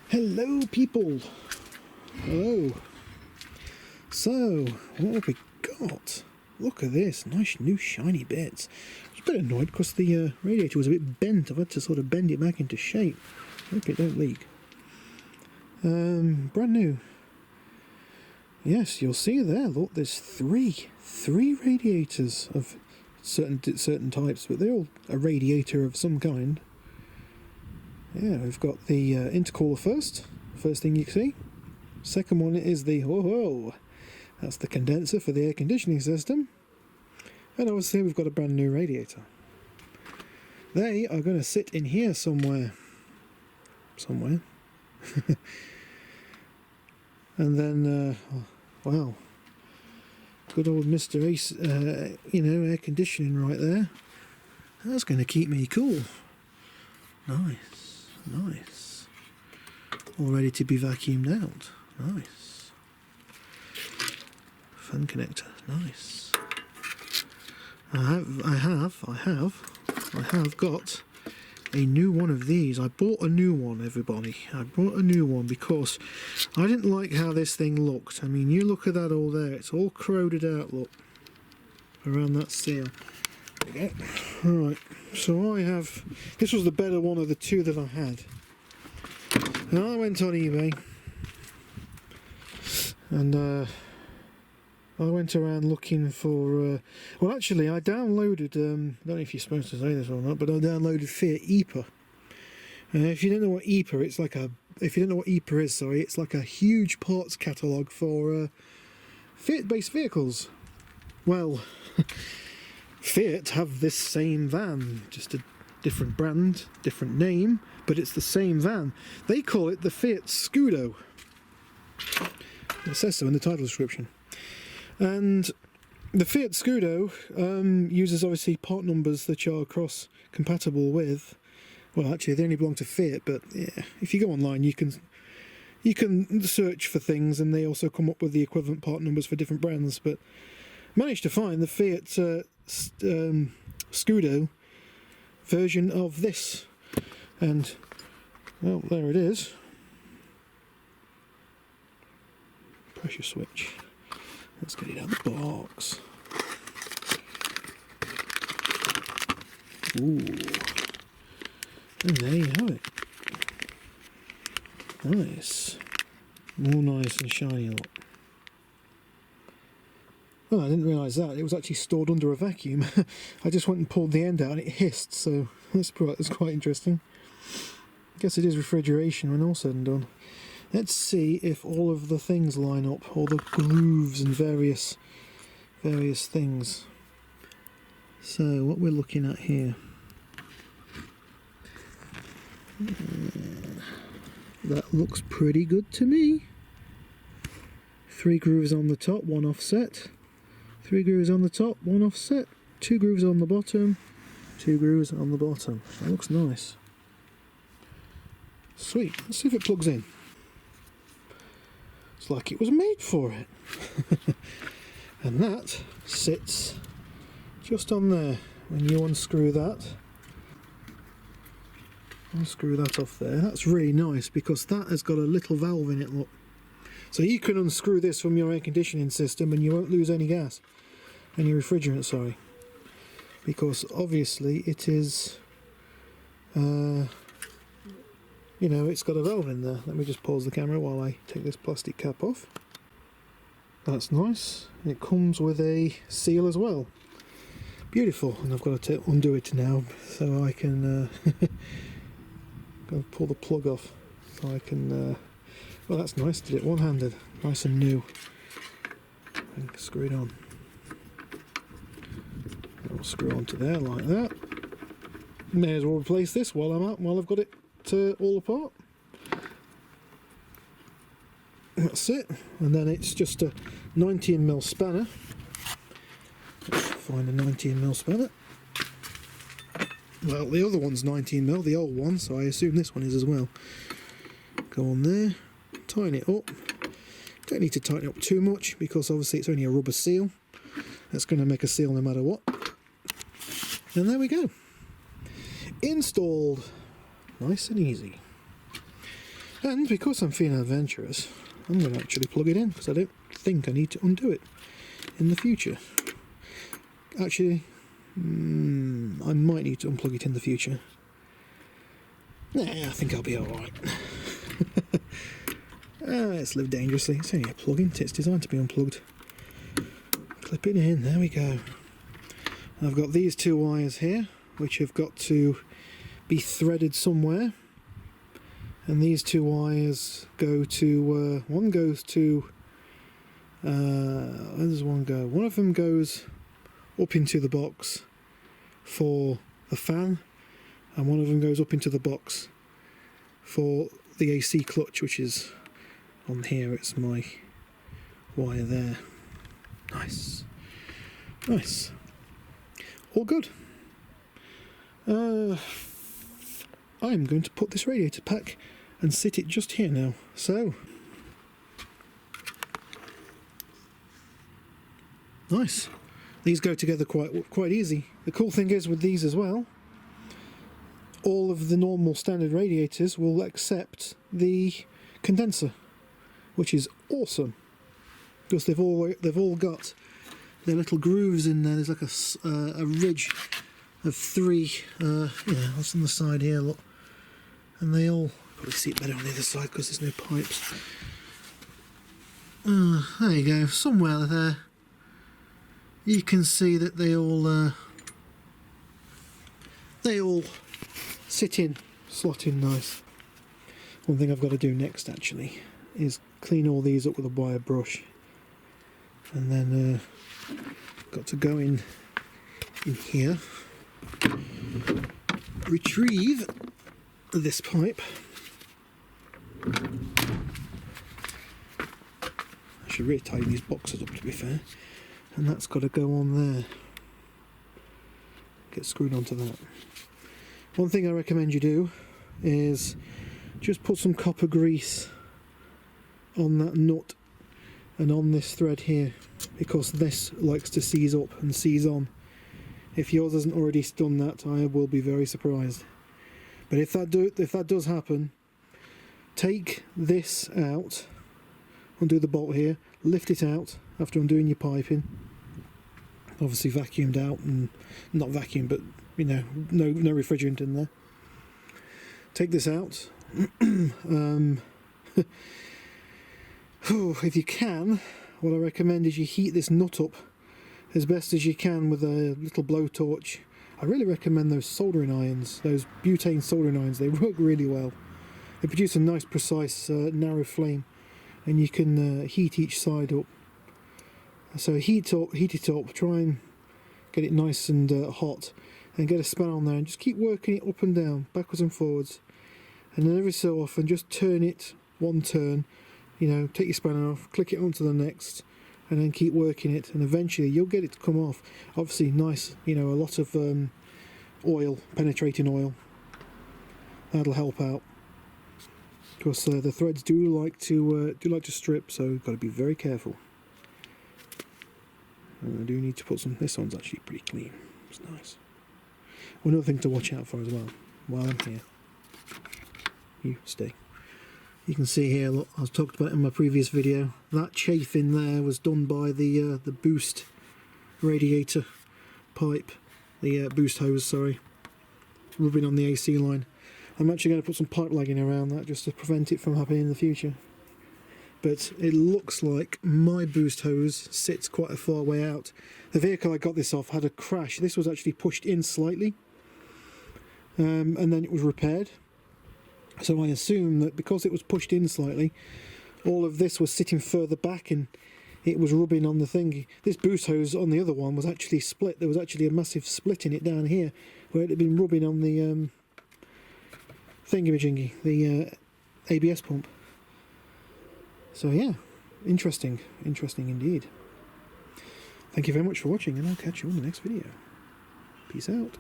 Hello people! Hello! So, what have we got? Look at this, nice new shiny bits. I was a bit annoyed because the radiator was a bit bent. I've had to sort of bend it back into shape. Hope it don't leak. Brand new. Yes, you'll see there, look, there's three radiators of certain types, but they're all a radiator of some kind. Yeah, we've got the intercooler first thing you can see. Second one is the, that's the condenser for the air conditioning system. And obviously we've got a brand new radiator. They are going to sit in here somewhere. And then, wow, good old Mr. Ace, air conditioning right there. That's going to keep me cool. Nice. All ready to be vacuumed out. Nice. Fan connector. Nice. I have got a new one of these. I bought a new one, everybody. I bought a new one because I didn't like how this thing looked. I mean, you look at that all there. It's all corroded out, look, around that seal. There we go. Alright, so I have... This was the better one of the two that I had. Now I went on eBay and I went around looking for... well, actually, I downloaded... I don't know if you're supposed to say this or not, but I downloaded Fiat EPA. If you don't know what EPA, it's like a... If you don't know what EPA is, sorry, it's like a huge parts catalogue for Fiat-based vehicles. Well, Fiat have this same van, just a different brand, different name, but it's the same van. They call it the Fiat Scudo. It says so in the title description. And the Fiat Scudo uses obviously part numbers that are cross compatible with, well, actually they only belong to Fiat, but yeah, if you go online you can search for things and they also come up with the equivalent part numbers for different brands. But managed to find the Fiat Scudo version of this, and well, there it is. Pressure switch. Let's get it out of the box. Ooh. And there you have it. Nice. More nice and shiny, look. Well, I didn't realise that. It was actually stored under a vacuum. I just went and pulled the end out and it hissed, so that's quite interesting. I guess it is refrigeration when all said and done. Let's see if all of the things line up, all the grooves and various things. So what we're looking at here, that looks pretty good to me. 3 grooves on the top, 1 offset. 3 grooves on the top, 1 offset. 2 grooves on the bottom, 2 grooves on the bottom. That looks nice. Sweet. Let's see if it plugs in. It's like it was made for it. And that sits just on there. When you unscrew that off there, that's really nice because that has got a little valve in it, look. So you can unscrew this from your air conditioning system and you won't lose any gas, any refrigerant, sorry. Because obviously it is, it's got a valve in there. Let me just pause the camera while I take this plastic cap off. That's nice. It comes with a seal as well. Beautiful. And I've got to undo it now so I can go pull the plug off. So I can, well, that's nice. Did it one-handed. Nice and new. And screw it on. I'll screw onto there like that. May as well replace this while I've got it all apart. That's it. And then it's just a 19mm spanner. Let's find a 19mm spanner. Well, the other one's 19mm, the old one, so I assume this one is as well. Go on there, tighten it up. Don't need to tighten it up too much because obviously it's only a rubber seal. That's going to make a seal no matter what. And there we go. Installed. Nice and easy. And because I'm feeling adventurous, I'm going to actually plug it in, because I don't think I need to undo it in the future. Actually, I might need to unplug it in the future. Nah, I think I'll be alright. Let's live dangerously. It's only a plug-in, it's designed to be unplugged. Clip it in, there we go. I've got these two wires here, which have got to be threaded somewhere. And these two wires go to, one goes to, where does one go? One of them goes up into the box for the fan, and one of them goes up into the box for the AC clutch, which is on here. It's my wire there. Nice. Nice. All good. I'm going to put this radiator pack and sit it just here now. So, nice. These go together quite easy. The cool thing is with these as well, all of the normal standard radiators will accept the condenser, which is awesome, because they've all got their little grooves in there. There's like a ridge of three, yeah, that's on the side here, look, and they all, probably see it better on the other side because there's no pipes. There you go, somewhere there you can see that they all sit in, slot in nice. One thing I've got to do next actually is clean all these up with a wire brush, and then got to go in here, retrieve this pipe. I should really tidy these boxes up, to be fair, and that's got to go on there, get screwed onto that. One thing I recommend you do is just put some copper grease on that nut and on this thread here, because this likes to seize up and seize on. If yours hasn't already done that, I will be very surprised. But if that does happen, take this out, undo the bolt here, lift it out after undoing your piping, obviously vacuumed out, and not vacuum, but you know, no refrigerant in there. Take this out. If you can, what I recommend is you heat this nut up as best as you can with a little blowtorch. I really recommend those soldering irons, those butane soldering irons. They work really well. They produce a nice precise narrow flame, and you can heat each side up. So heat it up, try and get it nice and hot, and get a span on there and just keep working it up and down, backwards and forwards, and then every so often just turn it one turn, you know, take your spanner off, click it onto the next, and then keep working it, and eventually you'll get it to come off. Obviously nice, you know, a lot of oil, penetrating oil, that'll help out, because the threads do like to strip, so you've got to be very careful. And I do need to put some, this one's actually pretty clean, it's nice. One other thing to watch out for as well, while I'm here, you stay. You can see here, look, I talked about it in my previous video, that chafe in there was done by the boost radiator pipe, the boost hose, sorry, rubbing on the AC line. I'm actually going to put some pipe lagging around that just to prevent it from happening in the future. But it looks like my boost hose sits quite a far way out. The vehicle I got this off had a crash. This was actually pushed in slightly, and then it was repaired. So I assume that because it was pushed in slightly, all of this was sitting further back and it was rubbing on the thing. This boost hose on the other one was actually split. There was actually a massive split in it down here where it had been rubbing on the thingamajingy, the ABS pump. So yeah, interesting indeed. Thank you very much for watching, and I'll catch you on the next video. Peace out.